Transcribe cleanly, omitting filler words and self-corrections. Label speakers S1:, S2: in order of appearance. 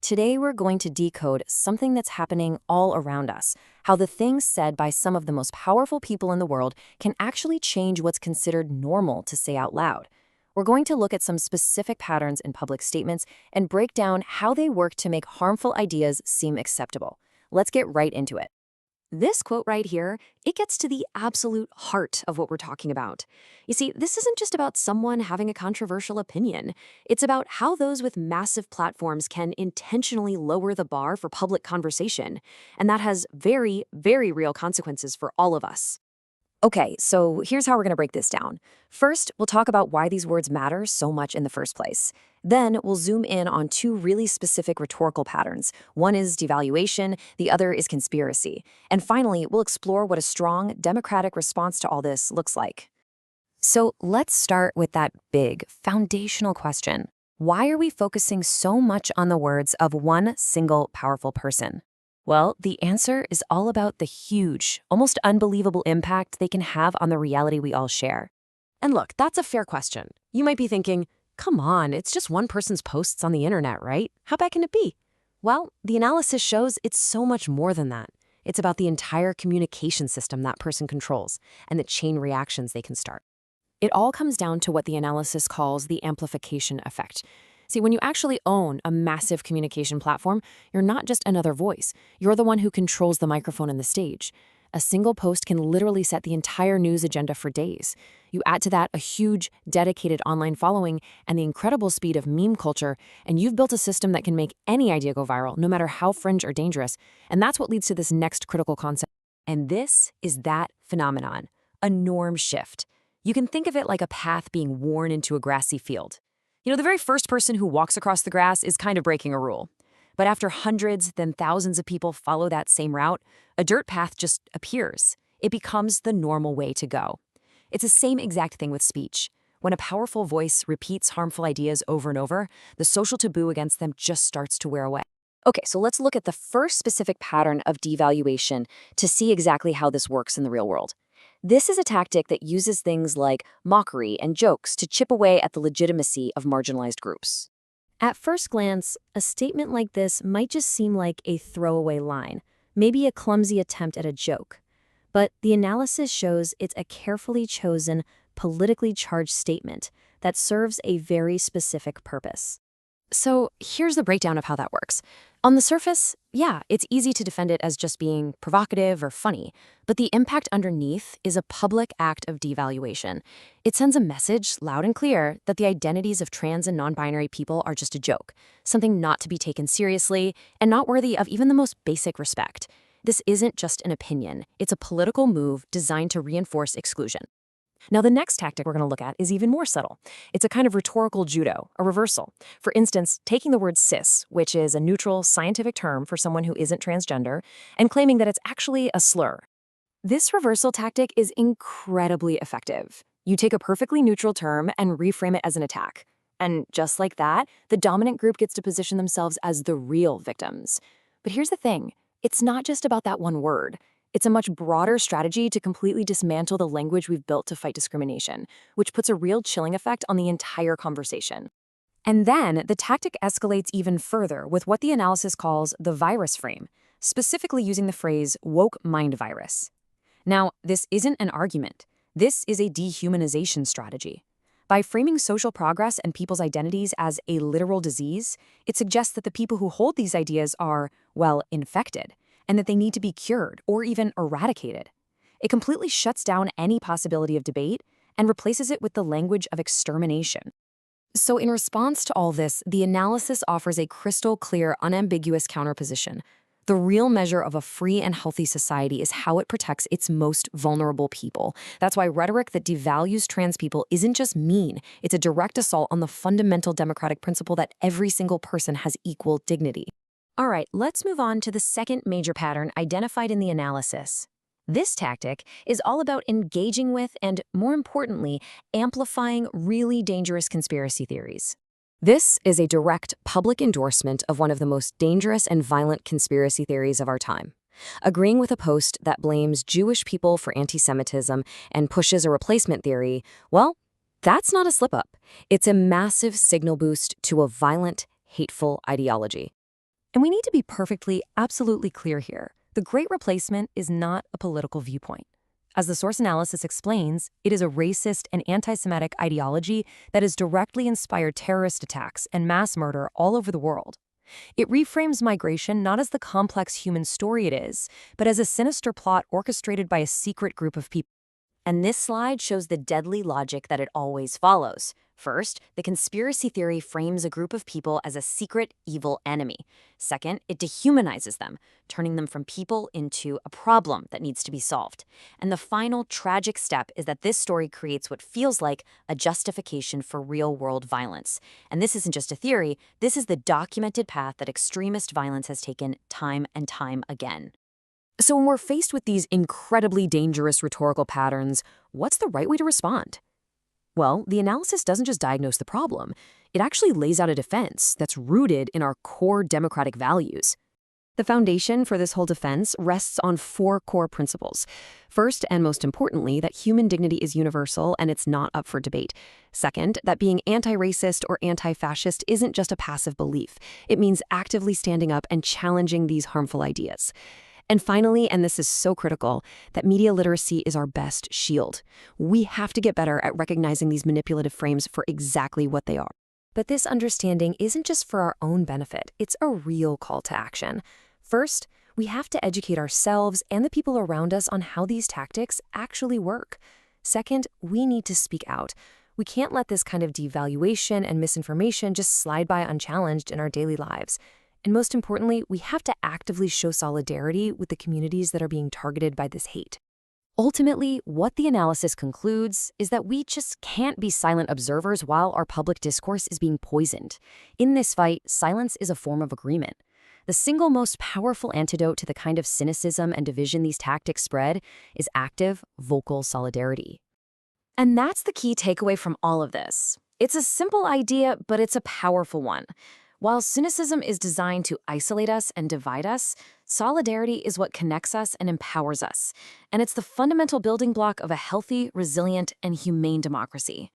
S1: Today we're going to decode something that's happening all around us, how the things said by some of the most powerful people in the world can actually change what's considered normal to say out loud. We're going to look at some specific patterns in public statements and break down how they work to make harmful ideas seem acceptable. Let's get right into it. This quote right here, it gets to the absolute heart of what we're talking about. You see, this isn't just about someone having a controversial opinion. It's about how those with massive platforms can intentionally lower the bar for public conversation. And that has very, very real consequences for all of us. Okay, so here's how we're going to break this down. First, we'll talk about why these words matter so much in the first place. Then we'll zoom in on two really specific rhetorical patterns. One is devaluation, the other is conspiracy. And finally, we'll explore what a strong, democratic response to all this looks like. So let's start with that big, foundational question. Why are we focusing so much on the words of one single powerful person? Well, the answer is all about the huge, almost unbelievable impact they can have on the reality we all share. And look, that's a fair question. You might be thinking, come on, it's just one person's posts on the internet, right? How bad can it be? Well, the analysis shows it's so much more than that. It's about the entire communication system that person controls and the chain reactions they can start. It all comes down to what the analysis calls the amplification effect. See, when you actually own a massive communication platform, you're not just another voice. You're the one who controls the microphone and the stage. A single post can literally set the entire news agenda for days. You add to that a huge, dedicated online following and the incredible speed of meme culture, and you've built a system that can make any idea go viral, no matter how fringe or dangerous. And that's what leads to this next critical concept. And this is that phenomenon, a norm shift. You can think of it like a path being worn into a grassy field. You know, the very first person who walks across the grass is kind of breaking a rule. But after hundreds, then thousands of people follow that same route, a dirt path just appears. It becomes the normal way to go. It's the same exact thing with speech. When a powerful voice repeats harmful ideas over and over, the social taboo against them just starts to wear away. Okay, so let's look at the first specific pattern of devaluation to see exactly how this works in the real world. This is a tactic that uses things like mockery and jokes to chip away at the legitimacy of marginalized groups. At first glance, a statement like this might just seem like a throwaway line, maybe a clumsy attempt at a joke. But the analysis shows it's a carefully chosen, politically charged statement that serves a very specific purpose. So here's the breakdown of how that works. On the surface, yeah, it's easy to defend it as just being provocative or funny, but the impact underneath is a public act of devaluation. It sends a message loud and clear that the identities of trans and non-binary people are just a joke, something not to be taken seriously and not worthy of even the most basic respect. This isn't just an opinion, it's a political move designed to reinforce exclusion. Now, the next tactic we're going to look at is even more subtle. It's a kind of rhetorical judo, a reversal. For instance, taking the word cis, which is a neutral scientific term for someone who isn't transgender, and claiming that it's actually a slur. This reversal tactic is incredibly effective. You take a perfectly neutral term and reframe it as an attack. And just like that, the dominant group gets to position themselves as the real victims. But here's the thing. It's not just about that one word. It's a much broader strategy to completely dismantle the language we've built to fight discrimination, which puts a real chilling effect on the entire conversation. And then the tactic escalates even further with what the analysis calls the virus frame, specifically using the phrase woke mind virus. Now, this isn't an argument. This is a dehumanization strategy. By framing social progress and people's identities as a literal disease, it suggests that the people who hold these ideas are, well, infected, and that they need to be cured or even eradicated. It completely shuts down any possibility of debate and replaces it with the language of extermination. So in response to all this, the analysis offers a crystal clear, unambiguous counterposition. The real measure of a free and healthy society is how it protects its most vulnerable people. That's why rhetoric that devalues trans people isn't just mean, it's a direct assault on the fundamental democratic principle that every single person has equal dignity. All right, let's move on to the second major pattern identified in the analysis. This tactic is all about engaging with and, more importantly, amplifying really dangerous conspiracy theories. This is a direct public endorsement of one of the most dangerous and violent conspiracy theories of our time. Agreeing with a post that blames Jewish people for antisemitism and pushes a replacement theory, well, that's not a slip-up. It's a massive signal boost to a violent, hateful ideology. And we need to be perfectly, absolutely clear here. The Great Replacement is not a political viewpoint. As the source analysis explains, it is a racist and anti-Semitic ideology that has directly inspired terrorist attacks and mass murder all over the world. It reframes migration not as the complex human story it is, but as a sinister plot orchestrated by a secret group of people. And this slide shows the deadly logic that it always follows. First, the conspiracy theory frames a group of people as a secret, evil enemy. Second, it dehumanizes them, turning them from people into a problem that needs to be solved. And the final tragic step is that this story creates what feels like a justification for real-world violence. And this isn't just a theory, this is the documented path that extremist violence has taken time and time again. So when we're faced with these incredibly dangerous rhetorical patterns, what's the right way to respond? Well, the analysis doesn't just diagnose the problem. It actually lays out a defense that's rooted in our core democratic values. The foundation for this whole defense rests on 4 core principles. First, and most importantly, that human dignity is universal and it's not up for debate. Second, that being anti-racist or anti-fascist isn't just a passive belief. It means actively standing up and challenging these harmful ideas. And finally, and this is so critical, that media literacy is our best shield. We have to get better at recognizing these manipulative frames for exactly what they are. But this understanding isn't just for our own benefit, it's a real call to action. First, we have to educate ourselves and the people around us on how these tactics actually work. Second, we need to speak out. We can't let this kind of devaluation and misinformation just slide by unchallenged in our daily lives. And most importantly, we have to actively show solidarity with the communities that are being targeted by this hate. Ultimately, what the analysis concludes is that we just can't be silent observers while our public discourse is being poisoned. In this fight, silence is a form of agreement. The single most powerful antidote to the kind of cynicism and division these tactics spread is active, vocal solidarity. And that's the key takeaway from all of this. It's a simple idea, but it's a powerful one. While cynicism is designed to isolate us and divide us, solidarity is what connects us and empowers us. And it's the fundamental building block of a healthy, resilient, and humane democracy.